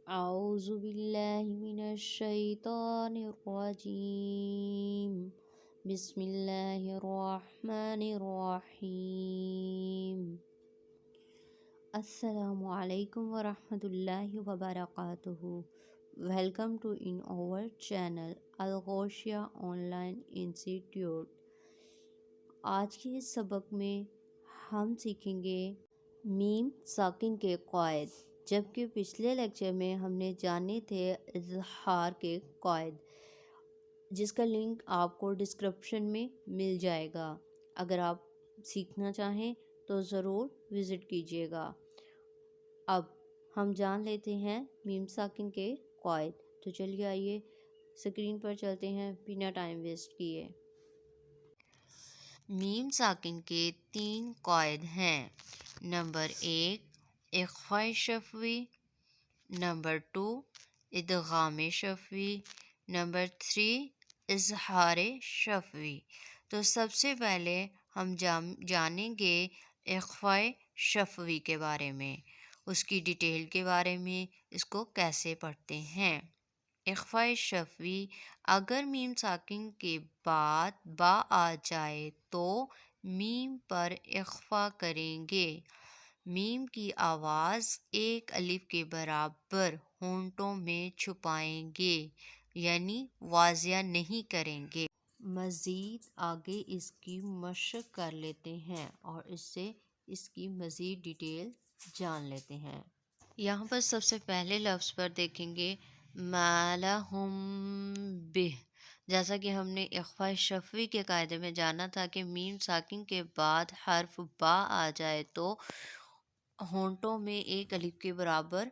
أعوذ بالله من الشيطان الرجيم بسم الله الرحمن الرحيم السلام علیکم ورحمۃ اللہ وبرکاتہ. Welcome to in our channel Alghausia online institute. آج کے اس سبق میں ہم سیکھیں گے میم ساکن کے قواعد، جبکہ پچھلے لیکچر میں ہم نے جانے تھے اظہار کے قواعد، جس کا لنک آپ کو ڈسکرپشن میں مل جائے گا. اگر آپ سیکھنا چاہیں تو ضرور وزٹ کیجیے گا. اب ہم جان لیتے ہیں میم ساکن کے قواعد. تو چلیے آئیے اسکرین پر چلتے ہیں بنا ٹائم ویسٹ کیے. میم ساکن کے 3 قواعد ہیں. نمبر 1 اخفاء شفوی، نمبر 2 ادغام شفوی، نمبر 3 اظہار شفوی. تو سب سے پہلے ہم جانیں گے اخفاء شفوی کے بارے میں، اس کی ڈیٹیل کے بارے میں، اس کو کیسے پڑھتے ہیں. اخفاء شفوی، اگر میم ساکن کے بعد با آ جائے تو میم پر اخفاء کریں گے. میم کی آواز ایک الف کے برابر ہونٹوں میں چھپائیں گے، یعنی واضح نہیں کریں گے. مزید آگے اس کی مشق کر لیتے ہیں اور اس سے اس کی مزید ڈیٹیل جان لیتے ہیں. یہاں پر سب سے پہلے لفظ پر دیکھیں گے ما لہم بہ. جیسا کہ ہم نے اخفاء شفوی کے قاعدے میں جانا تھا کہ میم ساکن کے بعد حرف با آ جائے تو ہونٹوں میں ایک الف کے برابر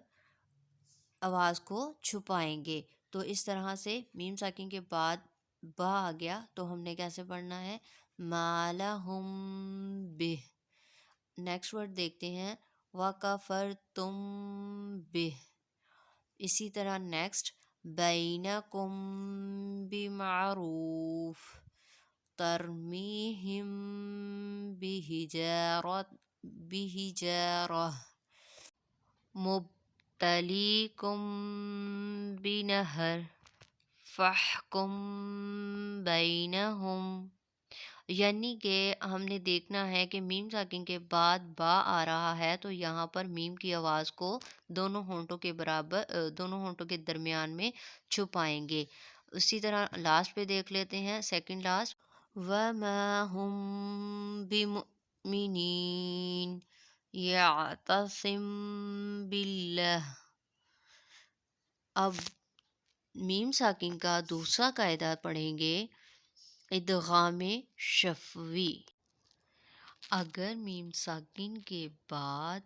آواز کو چھپائیں گے. تو اس طرح سے میم ساکن کے بعد با آ گیا تو ہم نے کیسے پڑھنا ہے، ما لہم بہ. نیکسٹ ورڈ دیکھتے ہیں وَكَفَرْتُم بِهِ. اسی طرح نیکسٹ بَيْنَكُم بِمَعْرُوفٍ تَرْمِيهِم بِحِجَارَةٍ مُبْتَلِيكُم بِنَهَرٍ فَاحْكُم بَيْنَهُم. یعنی کہ ہم نے دیکھنا ہے کہ میم ساکن کے بعد با آ رہا ہے تو یہاں پر میم کی آواز کو دونوں ہونٹوں کے درمیان میں چھپائیں گے. اسی طرح لاسٹ پہ دیکھ لیتے ہیں، سیکنڈ لاسٹ وَمَا هُم بِمُؤْمِنِينَ يَعْتَصِم بِاللَّهِ. اب میم ساکن کا دوسرا قاعدہ پڑھیں گے ادغام شفوی. اگر میم ساکن کے بعد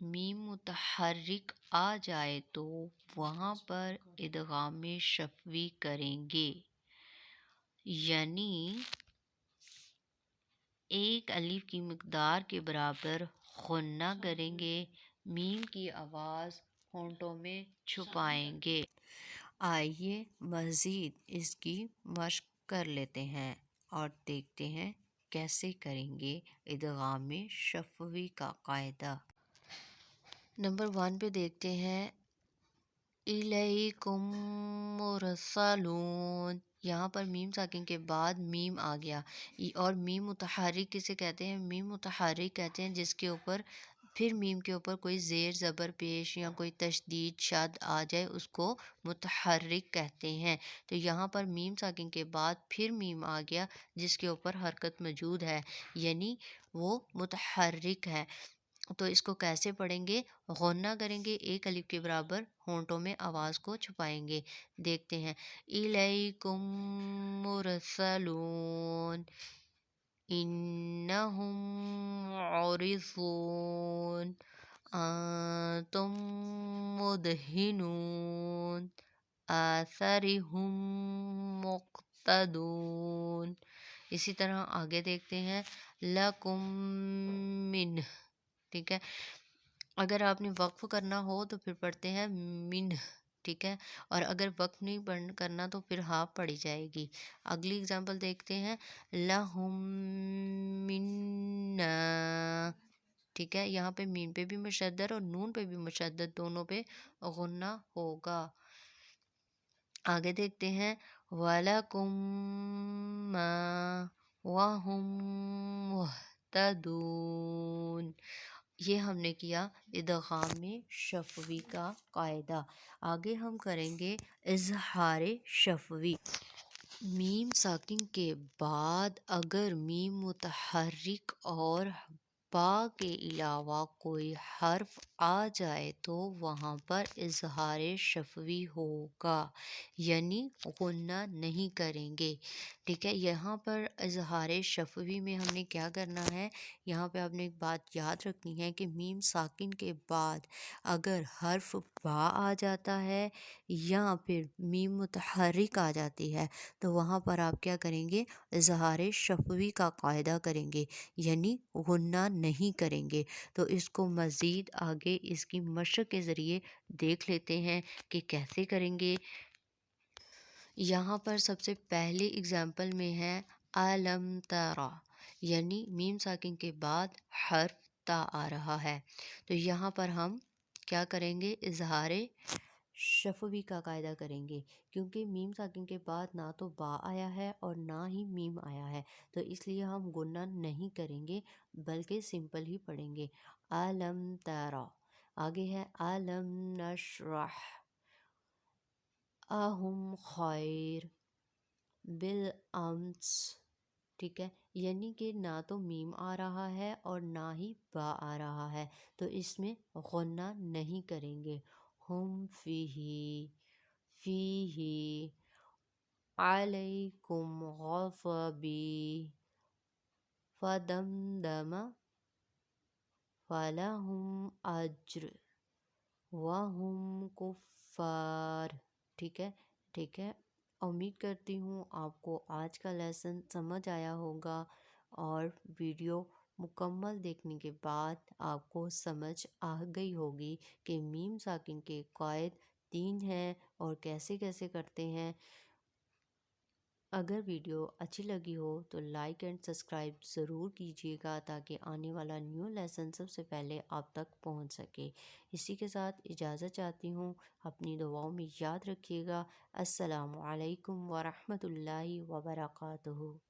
میم متحرک آ جائے تو وہاں پر ادغام شفوی کریں گے، یعنی ایک الف کی مقدار کے برابر غنہ کریں گے، میم کی آواز ہونٹوں میں چھپائیں گے. آئیے مزید اس کی مشق کر لیتے ہیں اور دیکھتے ہیں کیسے کریں گے ادغام شفوی کا قاعدہ. نمبر 1 پہ دیکھتے ہیں الیکم مرسلون. یہاں پر میم ساکن کے بعد میم آ گیا، اور میم متحرک کسے کہتے ہیں، میم متحرک کہتے ہیں جس کے اوپر پھر میم کے اوپر کوئی زیر زبر پیش یا کوئی تشدید شد آ جائے، اس کو متحرک کہتے ہیں. تو یہاں پر میم ساکن کے بعد پھر میم آ گیا جس کے اوپر حرکت موجود ہے، یعنی وہ متحرک ہے. تو اس کو کیسے پڑھیں گے، غنہ کریں گے، ایک الف کے برابر ہونٹوں میں آواز کو چھپائیں گے. دیکھتے ہیں الیکم مرسلون انہم معرضون انتم مدہنون آثرہم مقتدون. اسی طرح آگے دیکھتے ہیں لکم منہ. ٹھیک ہے، اگر آپ نے وقف کرنا ہو تو پھر پڑھتے ہیں منہ. ٹھیک ہے، اور اگر وقف نہیں کرنا تو پھر ہاف پڑھی جائے گی. اگلی اگزامپل دیکھتے ہیں لہم منا ٹھیک ہے، یہاں پہ میم پہ بھی مشدد اور نون پہ بھی مشدد، دونوں پہ غنہ ہوگا۔ آگے دیکھتے ہیں وَلَكُمْ مَا وَهُمْ مُهْتَدُونَ، یہ ہم نے کیا ادغام شفوی کا قاعدہ۔ آگے ہم کریں گے اظہار شفوی۔ میم ساکن کے بعد اگر میم متحرک اور با کے علاوہ کوئی حرف آ جائے تو وہاں پر اظہار شفوی ہوگا، یعنی غنہ نہیں کریں گے، ٹھیک ہے۔ یہاں پر اظہار شفوی میں ہم نے کیا کرنا ہے، یہاں پہ آپ نے ایک بات یاد رکھنی ہے کہ میم ساکن کے بعد اگر حرف با آ جاتا ہے یا پھر میم متحرک آ جاتی ہے تو وہاں پر آپ کیا کریں گے، اظہار شفوی کا قاعدہ کریں گے، یعنی غنہ نہیں کریں گے۔ تو اس کو مزید آگے اس کی مشق کے ذریعے دیکھ لیتے ہیں کہ کیسے کریں گے۔ یہاں پر سب سے پہلی اگزامپل میں ہے علم ترا، یعنی میم ساکن کے بعد حرف تا آ رہا ہے، تو یہاں پر ہم کیا کریں گے، اظہار شفوی کا قاعدہ کریں گے، کیونکہ میم ساکن کے بعد نہ تو با آیا ہے اور نہ ہی میم آیا ہے، تو اس لیے ہم غنہ نہیں کریں گے بلکہ سمپل ہی پڑھیں گے۔ علم ترا، آگے ہے علم نشرح، اہم خیر بالامس، ٹھیک ہے، یعنی کہ نہ تو میم آ رہا ہے اور نہ ہی با آ رہا ہے، تو اس میں غنہ نہیں کریں گے۔ ہم فیہی علیکم غضبی فدمدم فلہم اجر وہم کفار، ٹھیک ہے، ٹھیک ہے۔ امید کرتی ہوں آپ کو آج کا لیسن سمجھ آیا ہوگا اور ویڈیو مکمل دیکھنے کے بعد آپ کو سمجھ آ گئی ہوگی کہ میم ساکن کے قواعد 3 ہیں اور کیسے کیسے کرتے ہیں۔ اگر ویڈیو اچھی لگی ہو تو لائک اینڈ سبسکرائب ضرور کیجیے گا تاکہ آنے والا نیو لیسن سب سے پہلے آپ تک پہنچ سکے۔ اسی کے ساتھ اجازت چاہتی ہوں، اپنی دعاؤں میں یاد رکھیے گا۔ السلام علیکم ورحمۃ اللہ وبرکاتہ۔